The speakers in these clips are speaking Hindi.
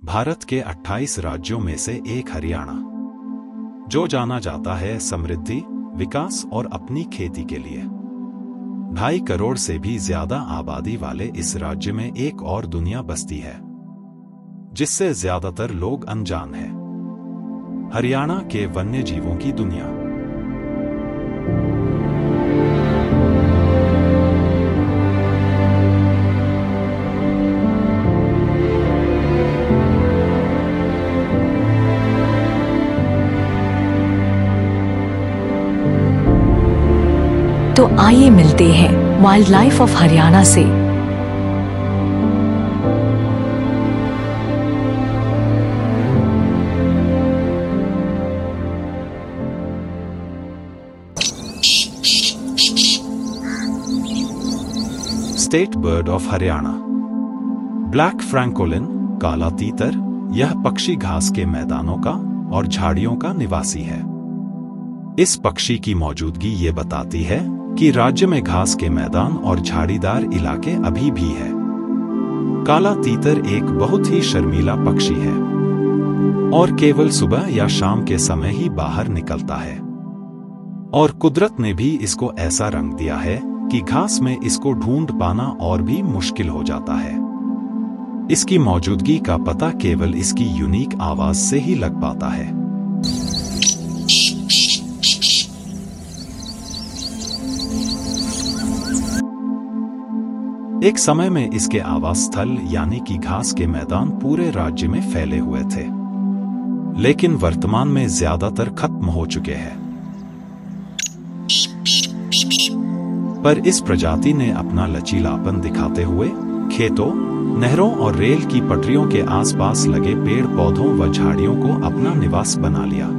भारत के 28 राज्यों में से एक हरियाणा, जो जाना जाता है समृद्धि, विकास और अपनी खेती के लिए। 2.5 करोड़ से भी ज्यादा आबादी वाले इस राज्य में एक और दुनिया बसती है, जिससे ज्यादातर लोग अनजान हैं। हरियाणा के वन्य जीवों की दुनिया। तो आइए मिलते हैं वाइल्ड लाइफ ऑफ हरियाणा से। State bird of Haryana, black francolin काला तीतर। यह पक्षी घास के मैदानों का और झाड़ियों का निवासी है। इस पक्षी की मौजूदगी ये बताती है कि राज्य में घास के मैदान और झाड़ीदार इलाके अभी भी है। काला तीतर एक बहुत ही शर्मीला पक्षी है और केवल सुबह या शाम के समय ही बाहर निकलता है। और कुदरत ने भी इसको ऐसा रंग दिया है कि घास में इसको ढूंढ पाना और भी मुश्किल हो जाता है। इसकी मौजूदगी का पता केवल इसकी यूनिक आवाज से ही लग पाता है। एक समय में इसके आवास स्थल यानी कि घास के मैदान पूरे राज्य में फैले हुए थे, लेकिन वर्तमान में ज्यादातर खत्म हो चुके हैं। पर इस प्रजाति ने अपना लचीलापन दिखाते हुए खेतों, नहरों और रेल की पटरियों के आसपास लगे पेड़ पौधों व झाड़ियों को अपना निवास बना लिया।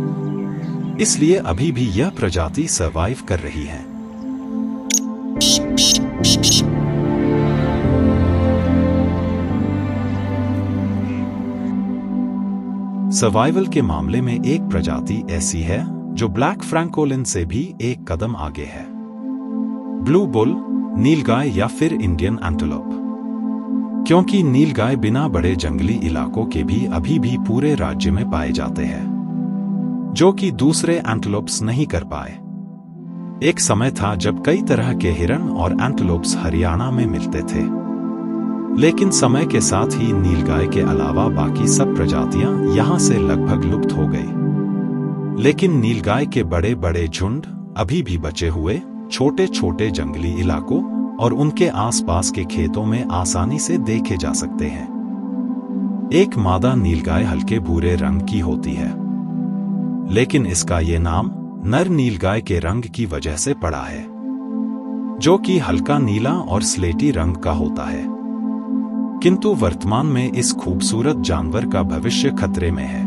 इसलिए अभी भी यह प्रजाति सर्वाइव कर रही है। सर्वाइवल के मामले में एक प्रजाति ऐसी है जो ब्लैक फ्रैंकोलिन से भी एक कदम आगे है। ब्लू बुल, नीलगाय या फिर इंडियन एंटेलोप। क्योंकि नीलगाय बिना बड़े जंगली इलाकों के भी अभी भी पूरे राज्य में पाए जाते हैं, जो कि दूसरे एंटेलोप्स नहीं कर पाए। एक समय था जब कई तरह के हिरण और एंटेलोप्स हरियाणा में मिलते थे, लेकिन समय के साथ ही नीलगाय के अलावा बाकी सब प्रजातियां यहां से लगभग लुप्त हो गई। लेकिन नीलगाय के बड़े बड़े झुंड अभी भी बचे हुए छोटे छोटे जंगली इलाकों और उनके आसपास के खेतों में आसानी से देखे जा सकते हैं। एक मादा नीलगाय हल्के भूरे रंग की होती है, लेकिन इसका ये नाम नर नीलगाय के रंग की वजह से पड़ा है, जो कि हल्का नीला और स्लेटी रंग का होता है। किंतु वर्तमान में इस खूबसूरत जानवर का भविष्य खतरे में है।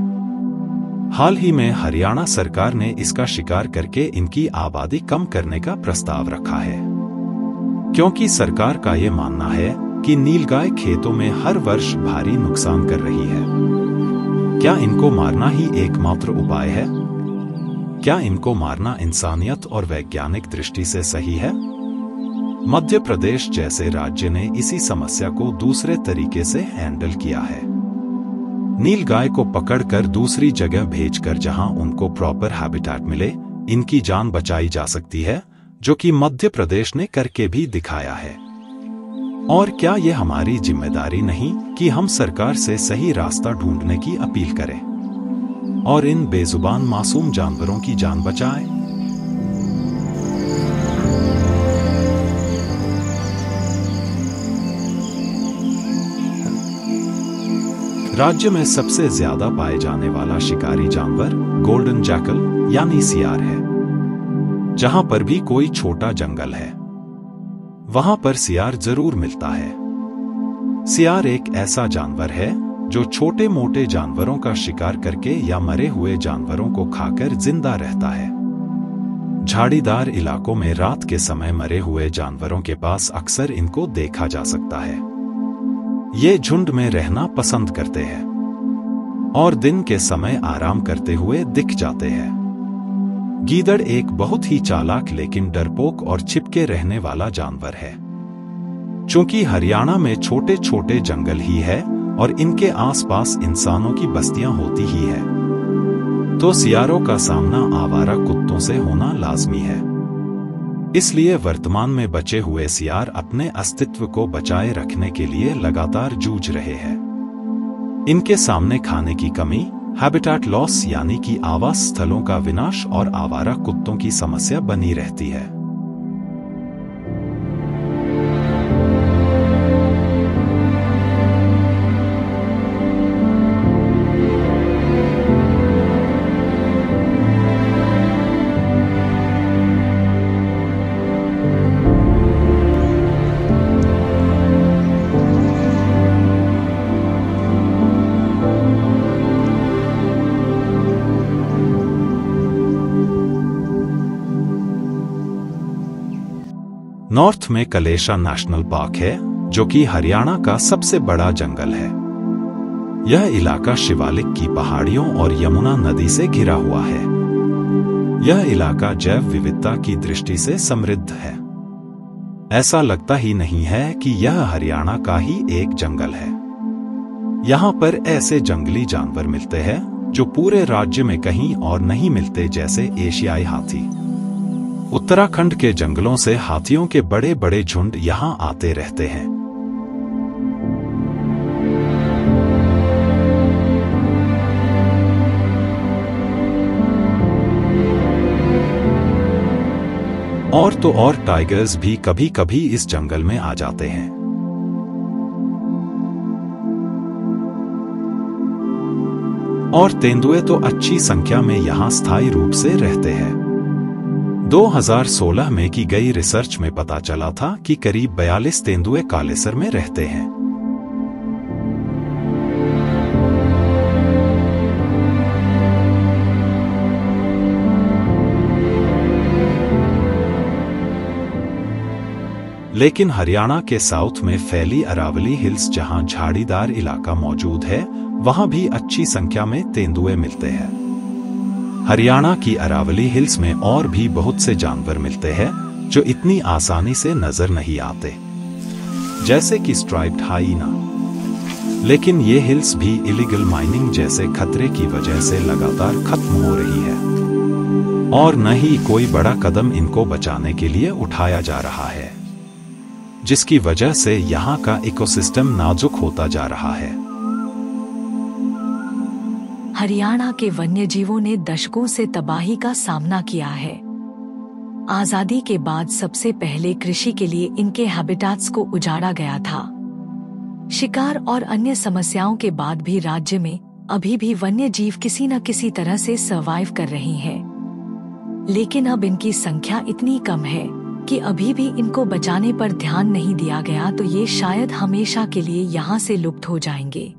हाल ही में हरियाणा सरकार ने इसका शिकार करके इनकी आबादी कम करने का प्रस्ताव रखा है, क्योंकि सरकार का ये मानना है कि नीलगाय खेतों में हर वर्ष भारी नुकसान कर रही है। क्या इनको मारना ही एकमात्र उपाय है? क्या इनको मारना इंसानियत और वैज्ञानिक दृष्टि से सही है? मध्य प्रदेश जैसे राज्य ने इसी समस्या को दूसरे तरीके से हैंडल किया है। नीलगाय को पकड़कर दूसरी जगह भेजकर जहां उनको प्रॉपर हैबिटेट मिले, इनकी जान बचाई जा सकती है, जो कि मध्य प्रदेश ने करके भी दिखाया है। और क्या यह हमारी जिम्मेदारी नहीं कि हम सरकार से सही रास्ता ढूंढने की अपील करें और इन बेजुबान मासूम जानवरों की जान बचाएं? राज्य में सबसे ज्यादा पाए जाने वाला शिकारी जानवर गोल्डन जैकल यानी सियार है। जहां पर भी कोई छोटा जंगल है, वहां पर सियार जरूर मिलता है। सियार एक ऐसा जानवर है जो छोटे मोटे जानवरों का शिकार करके या मरे हुए जानवरों को खाकर जिंदा रहता है। झाड़ीदार इलाकों में रात के समय मरे हुए जानवरों के पास अक्सर इनको देखा जा सकता है। ये झुंड में रहना पसंद करते हैं और दिन के समय आराम करते हुए दिख जाते हैं। गीदड़ एक बहुत ही चालाक लेकिन डरपोक और छिपके रहने वाला जानवर है। चूंकि हरियाणा में छोटे छोटे जंगल ही है और इनके आसपास इंसानों की बस्तियां होती ही है, तो सियारों का सामना आवारा कुत्तों से होना लाजमी है। इसलिए वर्तमान में बचे हुए सियार अपने अस्तित्व को बचाए रखने के लिए लगातार जूझ रहे हैं। इनके सामने खाने की कमी, हैबिटेट लॉस यानी कि आवास स्थलों का विनाश और आवारा कुत्तों की समस्या बनी रहती है। नॉर्थ में कलेशा नेशनल पार्क है, जो कि हरियाणा का सबसे बड़ा जंगल है। यह इलाका शिवालिक की पहाड़ियों और यमुना नदी से घिरा हुआ है। यह इलाका जैव विविधता की दृष्टि से समृद्ध है। ऐसा लगता ही नहीं है कि यह हरियाणा का ही एक जंगल है। यहाँ पर ऐसे जंगली जानवर मिलते हैं जो पूरे राज्य में कहीं और नहीं मिलते, जैसे एशियाई हाथी। उत्तराखंड के जंगलों से हाथियों के बड़े बड़े झुंड यहाँ आते रहते हैं। और तो और टाइगर्स भी कभी कभी इस जंगल में आ जाते हैं। और तेंदुए तो अच्छी संख्या में यहाँ स्थायी रूप से रहते हैं। 2016 में की गई रिसर्च में पता चला था कि करीब 42 तेंदुए कालेसर में रहते हैं। लेकिन हरियाणा के साउथ में फैली अरावली हिल्स, जहां झाड़ीदार इलाका मौजूद है, वहां भी अच्छी संख्या में तेंदुए मिलते हैं। हरियाणा की अरावली हिल्स में और भी बहुत से जानवर मिलते हैं जो इतनी आसानी से नजर नहीं आते, जैसे कि स्ट्राइप्ड हाइना। लेकिन ये हिल्स भी इलीगल माइनिंग जैसे खतरे की वजह से लगातार खत्म हो रही है, और न ही कोई बड़ा कदम इनको बचाने के लिए उठाया जा रहा है, जिसकी वजह से यहाँ का इकोसिस्टम नाजुक होता जा रहा है। हरियाणा के वन्यजीवों ने दशकों से तबाही का सामना किया है। आजादी के बाद सबसे पहले कृषि के लिए इनके हैबिटेट्स को उजाड़ा गया था। शिकार और अन्य समस्याओं के बाद भी राज्य में अभी भी वन्यजीव किसी न किसी तरह से सर्वाइव कर रही हैं। लेकिन अब इनकी संख्या इतनी कम है कि अभी भी इनको बचाने पर ध्यान नहीं दिया गया, तो ये शायद हमेशा के लिए यहाँ से लुप्त हो जाएंगे।